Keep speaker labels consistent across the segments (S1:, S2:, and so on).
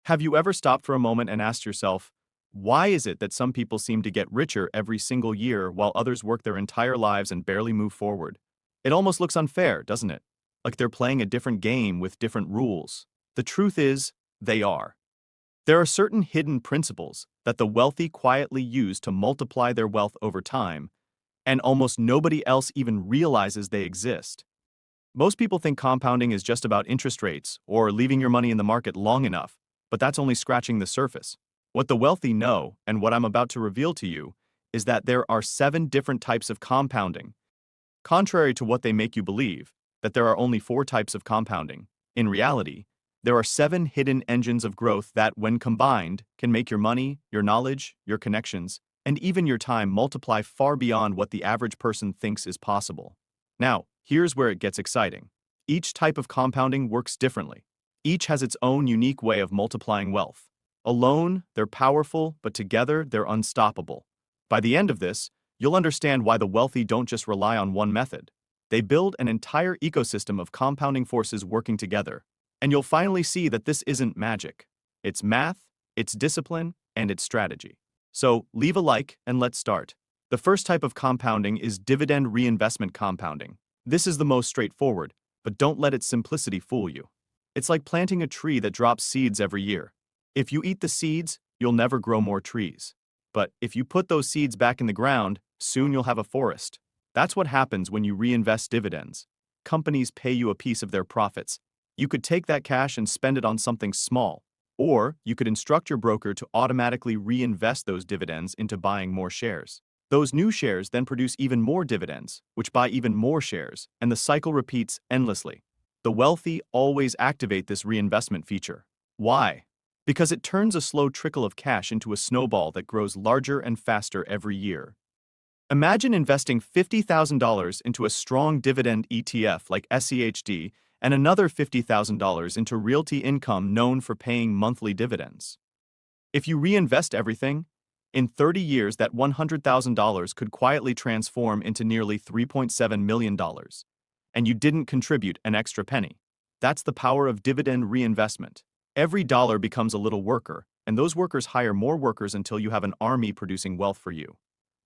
S1: Have you ever stopped for a moment and asked yourself, why is it that some people seem to get richer every single year while others work their entire lives and barely move forward? It almost looks unfair, doesn't it? Like they're playing a different game with different rules. The truth is, they are. There are certain hidden principles that the wealthy quietly use to multiply their wealth over time, and almost nobody else even realizes they exist. Most people think compounding is just about interest rates or leaving your money in the market long enough, but that's only scratching the surface. What the wealthy know, and what I'm about to reveal to you, is that there are 7 different types of compounding. Contrary to what they make you believe, that there are only 4 types of compounding, in reality, there are 7 hidden engines of growth that, when combined, can make your money, your knowledge, your connections, and even your time multiply far beyond what the average person thinks is possible. Now, here's where it gets exciting. Each type of compounding works differently. Each has its own unique way of multiplying wealth. Alone, they're powerful, but together, they're unstoppable. By the end of this, you'll understand why the wealthy don't just rely on one method. They build an entire ecosystem of compounding forces working together. And you'll finally see that this isn't magic. It's math, it's discipline, and it's strategy. So, leave a like and let's start. The first type of compounding is dividend reinvestment compounding. This is the most straightforward, but don't let its simplicity fool you. It's like planting a tree that drops seeds every year. If you eat the seeds, you'll never grow more trees. But if you put those seeds back in the ground, soon you'll have a forest. That's what happens when you reinvest dividends. Companies pay you a piece of their profits. You could take that cash and spend it on something small, or you could instruct your broker to automatically reinvest those dividends into buying more shares. Those new shares then produce even more dividends, which buy even more shares, and the cycle repeats endlessly. The wealthy always activate this reinvestment feature. Why? Because it turns a slow trickle of cash into a snowball that grows larger and faster every year. Imagine investing $50,000 into a strong dividend ETF like SEHD and another $50,000 into Realty Income known for paying monthly dividends. If you reinvest everything, in 30 years that $100,000 could quietly transform into nearly $3.7 million, and you didn't contribute an extra penny. That's the power of dividend reinvestment. Every dollar becomes a little worker, and those workers hire more workers until you have an army producing wealth for you.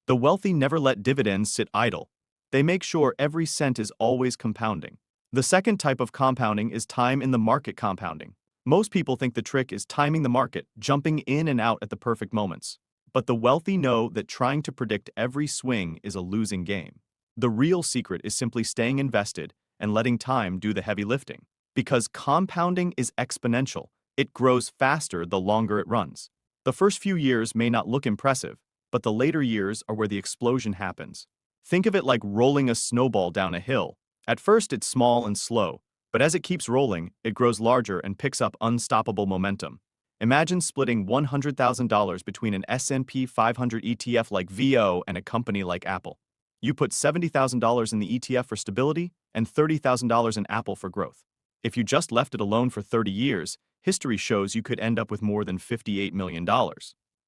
S1: The wealthy never let dividends sit idle. They make sure every cent is always compounding. The second type of compounding is time in the market compounding. Most people think the trick is timing the market, jumping in and out at the perfect moments. But the wealthy know that trying to predict every swing is a losing game. The real secret is simply staying invested and letting time do the heavy lifting. Because compounding is exponential, it grows faster the longer it runs. The first few years may not look impressive, but the later years are where the explosion happens. Think of it like rolling a snowball down a hill. At first it's small and slow, but as it keeps rolling, it grows larger and picks up unstoppable momentum. Imagine splitting $100,000 between an S&P 500 ETF like VO and a company like Apple. You put $70,000 in the ETF for stability and $30,000 in Apple for growth. If you just left it alone for 30 years, history shows you could end up with more than $58 million.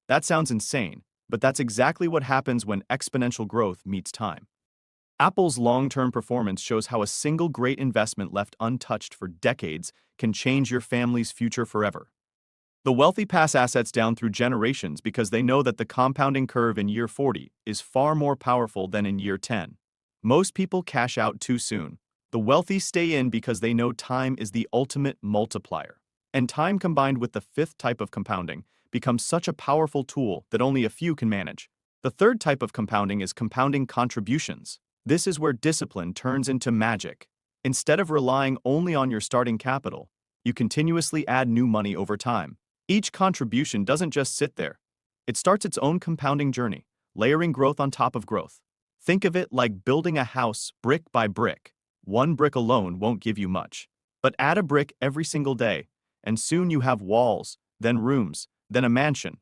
S1: That sounds insane, but that's exactly what happens when exponential growth meets time. Apple's long-term performance shows how a single great investment left untouched for decades can change your family's future forever. The wealthy pass assets down through generations because they know that the compounding curve in year 40 is far more powerful than in year 10. Most people cash out too soon. The wealthy stay in because they know time is the ultimate multiplier. And time combined with the fifth type of compounding becomes such a powerful tool that only a few can manage. The third type of compounding is compounding contributions. This is where discipline turns into magic. Instead of relying only on your starting capital, you continuously add new money over time. Each contribution doesn't just sit there. It starts its own compounding journey, layering growth on top of growth. Think of it like building a house brick by brick. One brick alone won't give you much. But add a brick every single day, and soon you have walls, then rooms, then a mansion.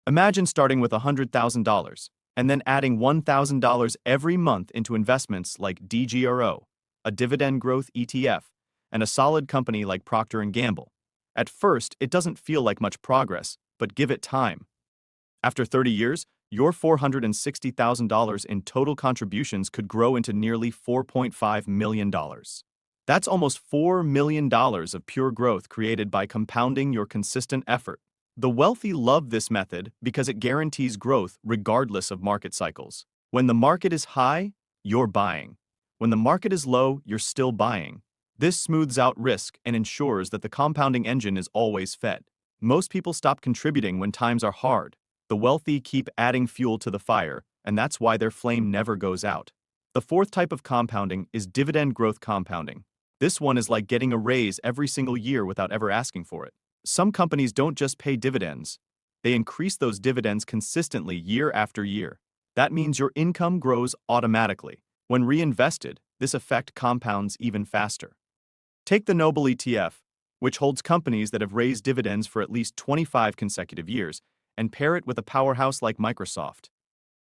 S1: Imagine starting with $100,000 and then adding $1,000 every month into investments like DGRO, a dividend growth ETF, and a solid company like Procter & Gamble. At first, it doesn't feel like much progress, but give it time. After 30 years, your $460,000 in total contributions could grow into nearly $4.5 million. That's almost $4 million of pure growth created by compounding your consistent effort. The wealthy love this method because it guarantees growth regardless of market cycles. When the market is high, you're buying. When the market is low, you're still buying. This smooths out risk and ensures that the compounding engine is always fed. Most people stop contributing when times are hard. The wealthy keep adding fuel to the fire, and that's why their flame never goes out. The fourth type of compounding is dividend growth compounding. This one is like getting a raise every single year without ever asking for it. Some companies don't just pay dividends, they increase those dividends consistently year after year. That means your income grows automatically. When reinvested, this effect compounds even faster. Take the Noble ETF, which holds companies that have raised dividends for at least 25 consecutive years, and pair it with a powerhouse like Microsoft.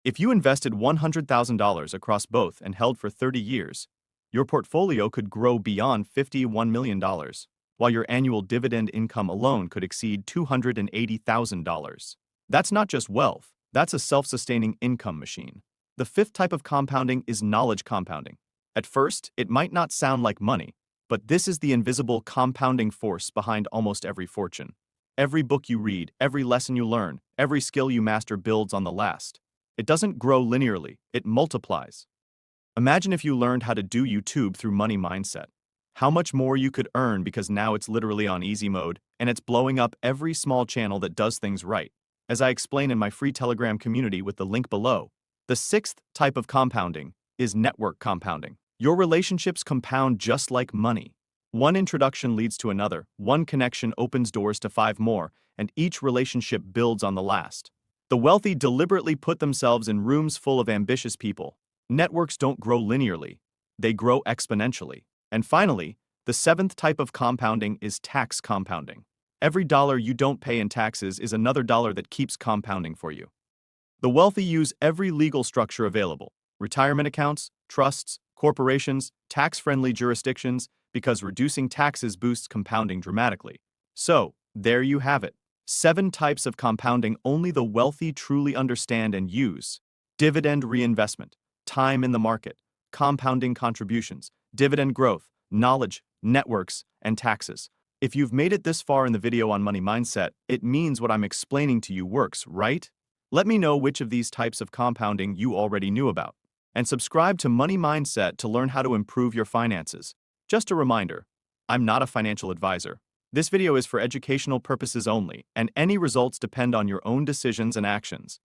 S1: If you invested $100,000 across both and held for 30 years, your portfolio could grow beyond $51 million, while your annual dividend income alone could exceed $280,000. That's not just wealth, that's a self-sustaining income machine. The fifth type of compounding is knowledge compounding. At first, it might not sound like money, but this is the invisible compounding force behind almost every fortune. Every book you read, every lesson you learn, every skill you master builds on the last. It doesn't grow linearly, it multiplies. Imagine if you learned how to do YouTube through Money Mindset. How much more you could earn because now it's literally on easy mode, and it's blowing up every small channel that does things right. As I explain in my free Telegram community with the link below. The sixth type of compounding is network compounding. Your relationships compound just like money. One introduction leads to another, one connection opens doors to 5 more, and each relationship builds on the last. The wealthy deliberately put themselves in rooms full of ambitious people. Networks don't grow linearly, they grow exponentially. And finally, the seventh type of compounding is tax compounding. Every dollar you don't pay in taxes is another dollar that keeps compounding for you. The wealthy use every legal structure available: retirement accounts, trusts, corporations, tax-friendly jurisdictions, because reducing taxes boosts compounding dramatically. So, there you have it. 7 types of compounding only the wealthy truly understand and use. Dividend reinvestment, time in the market, compounding contributions, dividend growth, knowledge, networks, and taxes. If you've made it this far in the video on Money Mindset, it means what I'm explaining to you works, right? Let me know which of these types of compounding you already knew about. And subscribe to Money Mindset to learn how to improve your finances. Just a reminder, I'm not a financial advisor. This video is for educational purposes only, and any results depend on your own decisions and actions.